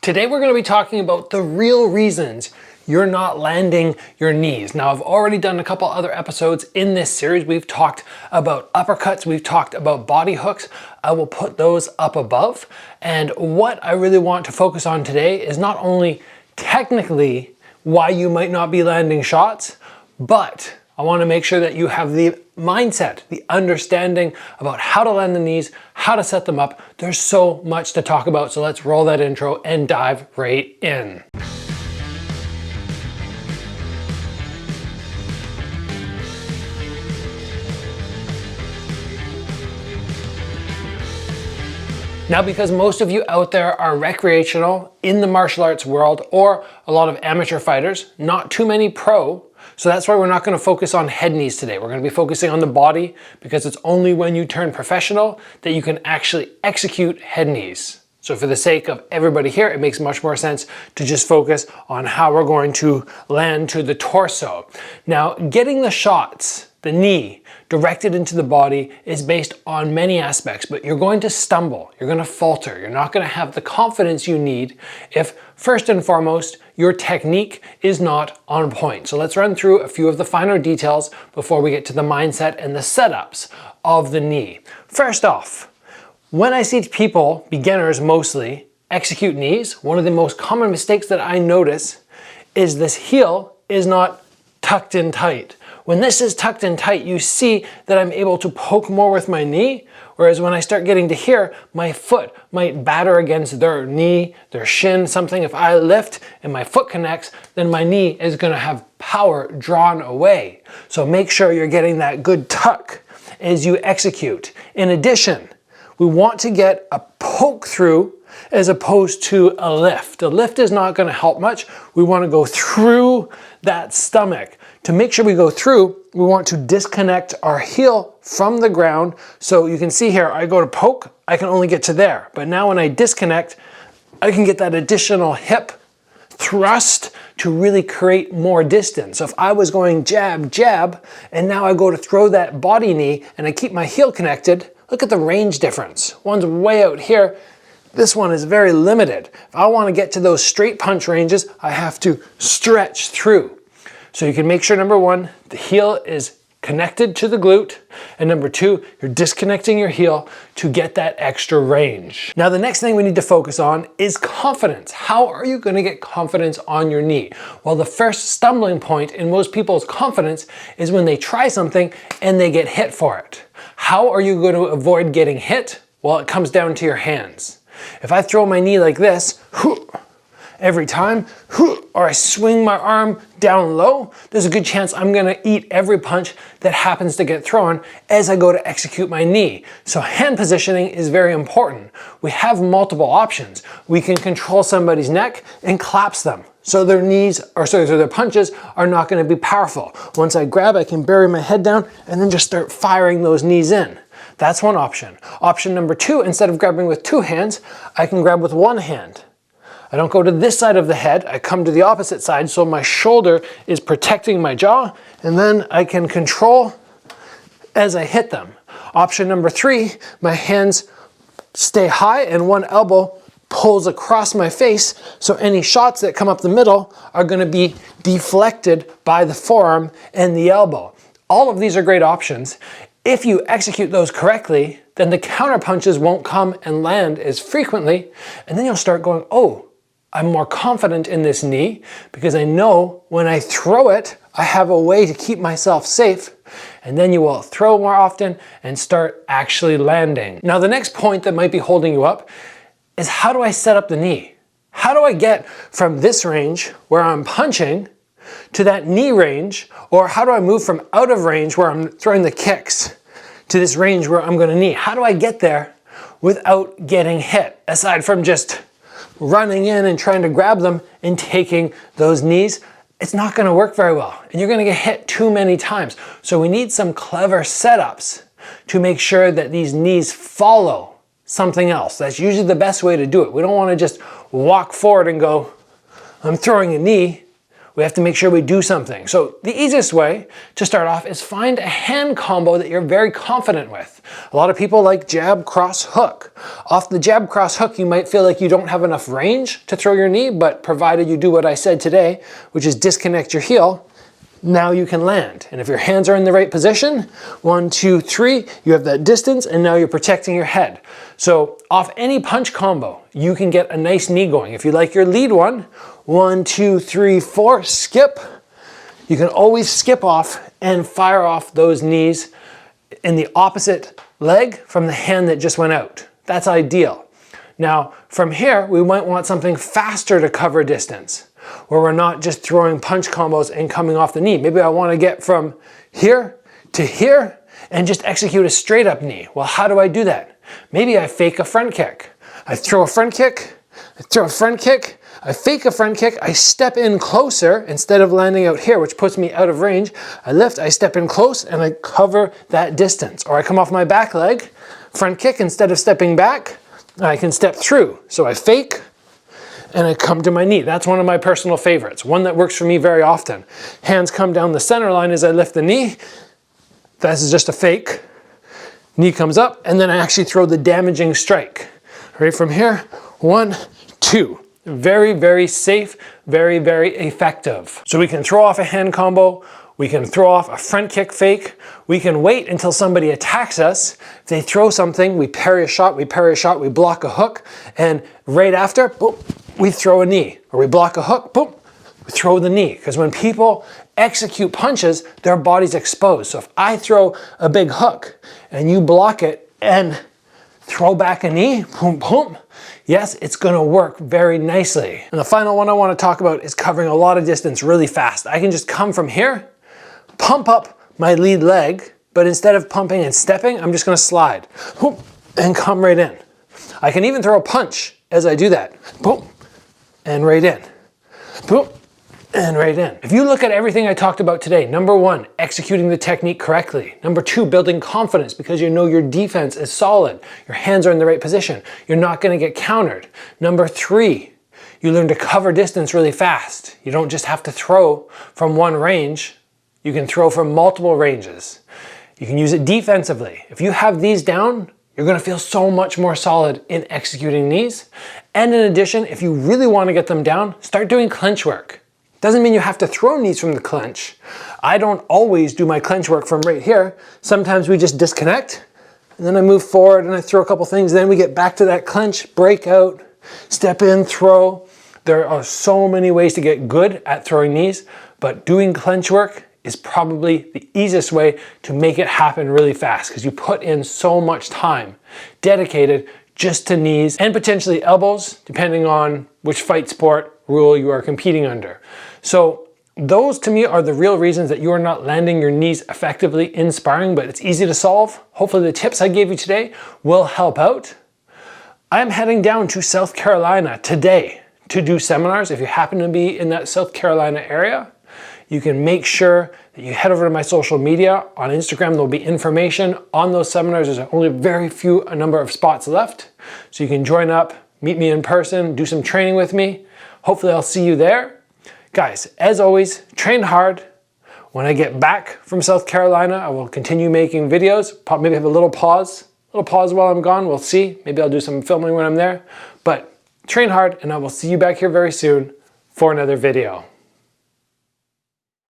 Today we're going to be talking about the real reasons you're not landing your knees. Now, I've already done a couple other episodes in this series. We've talked about uppercuts, we've talked about body hooks. I will put those up above. And what I really want to focus on today is not only technically why you might not be landing shots, but I want to make sure that you have the mindset, the understanding about how to land the knees, how to set them up. There's so much to talk about, so let's roll that intro and dive right in. Now, because most of you out there are recreational in the martial arts world or a lot of amateur fighters, not too many pro, so that's why we're not going to focus on head knees today. We're going to be focusing on the body because it's only when you turn professional that you can actually execute head knees. So for the sake of everybody here, it makes much more sense to just focus on how we're going to land to the torso. Now, getting the shots, the knee, directed into the body is based on many aspects, but you're going to stumble, you're going to falter, you're not going to have the confidence you need if, first and foremost, your technique is not on point. So let's run through a few of the finer details before we get to the mindset and the setups of the knee. First off, when I see people, beginners mostly, execute knees, one of the most common mistakes that I notice is this heel is not tucked in tight. When this is tucked in tight, you see that I'm able to poke more with my knee, whereas when I start getting to here, my foot might batter against their knee, their shin, something. If I lift and my foot connects, then my knee is gonna have power drawn away. So make sure you're getting that good tuck as you execute. In addition, we want to get a poke through as opposed to a lift. A lift is not going to help much. We want to go through that stomach. To make sure we go through, we want to disconnect our heel from the ground. So you can see here, I go to poke, I can only get to there. But now when I disconnect, I can get that additional hip thrust to really create more distance. So if I was going jab, jab, and now I go to throw that body knee and I keep my heel connected, look at the range difference. One's way out here. This one is very limited. If I want to get to those straight punch ranges, I have to stretch through. So you can make sure, number one, the heel is connected to the glute, and number two, you're disconnecting your heel to get that extra range. Now, the next thing we need to focus on is confidence. How are you going to get confidence on your knee? Well, the first stumbling point in most people's confidence is when they try something and they get hit for it. How are you going to avoid getting hit? Well, it comes down to your hands. If I throw my knee like this, every time, or I swing my arm down low, there's a good chance I'm gonna eat every punch that happens to get thrown as I go to execute my knee. So hand positioning is very important. We have multiple options. We can control somebody's neck and collapse them, so their their punches are not gonna be powerful. Once I grab, I can bury my head down and then just start firing those knees in. That's one option. Option number two, instead of grabbing with two hands, I can grab with one hand. I don't go to this side of the head, I come to the opposite side so my shoulder is protecting my jaw, and then I can control as I hit them. Option number three, my hands stay high and one elbow pulls across my face, so any shots that come up the middle are going to be deflected by the forearm and the elbow. All of these are great options. If you execute those correctly, then the counter punches won't come and land as frequently, and then you'll start going, oh, I'm more confident in this knee because I know when I throw it, I have a way to keep myself safe, and then you will throw more often and start actually landing. Now, the next point that might be holding you up is, how do I set up the knee? How do I get from this range where I'm punching to that knee range, or how do I move from out of range where I'm throwing the kicks to this range where I'm going to knee? How do I get there without getting hit, aside from just running in and trying to grab them and taking those knees? It's not going to work very well, and you're going to get hit too many times. So we need some clever setups to make sure that these knees follow something else. That's usually the best way to do it. We don't want to just walk forward and go, I'm throwing a knee. we have to make sure we do something. So the easiest way to start off is find a hand combo that you're very confident with. A lot of people like jab, cross, hook. Off the jab, cross, hook, you might feel like you don't have enough range to throw your knee, but provided you do what I said today, which is disconnect your heel, now you can land. And if your hands are in the right position, 1, 2, 3, you have that distance, and now you're protecting your head. So off any punch combo, you can get a nice knee going. If you like your lead one, 1, 2, 3, 4, skip. You can always skip off and fire off those knees in the opposite leg from the hand that just went out. That's ideal. Now, from here, we might want something faster to cover distance, where we're not just throwing punch combos and coming off the knee. Maybe I want to get from here to here and just execute a straight up knee. Well, how do I do that? Maybe I fake a front kick. I throw a front kick, I throw a front kick, I fake a front kick, I step in closer instead of landing out here, which puts me out of range. I lift, I step in close, and I cover that distance. Or I come off my back leg, front kick, instead of stepping back, I can step through. So I fake, and I come to my knee. That's one of my personal favorites, one that works for me very often. Hands come down the center line as I lift the knee. This is just a fake. Knee comes up, and then I actually throw the damaging strike. Right from here, 1, 2. Very, very safe, very, very effective. So we can throw off a hand combo, we can throw off a front kick fake, we can wait until somebody attacks us. If they throw something, we parry a shot, we block a hook, and right after, boom, we throw a knee. Or we block a hook, boom, we throw the knee. Because when people execute punches, their body's exposed. So if I throw a big hook and you block it and throw back a knee, boom, boom, yes, it's gonna work very nicely. And the final one I wanna talk about is covering a lot of distance really fast. I can just come from here, pump up my lead leg, but instead of pumping and stepping, I'm just gonna slide, boom, and come right in. I can even throw a punch as I do that, boom, and right in, boom, and right in. If you look at everything I talked about today, number 1, executing the technique correctly. Number 2, building confidence because you know your defense is solid. Your hands are in the right position. You're not gonna get countered. Number 3, you learn to cover distance really fast. You don't just have to throw from one range. You can throw from multiple ranges. You can use it defensively. If you have these down, you're gonna feel so much more solid in executing these. And in addition, if you really wanna get them down, start doing clench work. Doesn't mean you have to throw knees from the clench. I don't always do my clench work from right here. Sometimes we just disconnect, and then I move forward and I throw a couple things, then we get back to that clench, break out, step in, throw. There are so many ways to get good at throwing knees, but doing clench work is probably the easiest way to make it happen really fast because you put in so much time dedicated just to knees and potentially elbows, depending on which fight sport rule you are competing under. So those to me are the real reasons that you are not landing your knees effectively in sparring, but it's easy to solve. Hopefully the tips I gave you today will help out. I'm heading down to South Carolina today to do seminars. If you happen to be in that South Carolina area, you can make sure that you head over to my social media. On Instagram, there'll be information on those seminars. There's only a number of spots left. So you can join up, meet me in person, do some training with me. Hopefully I'll see you there. Guys, as always, train hard. When I get back from South Carolina, I will continue making videos. Maybe have a little pause while I'm gone. We'll see. Maybe I'll do some filming when I'm there. But train hard, and I will see you back here very soon for another video.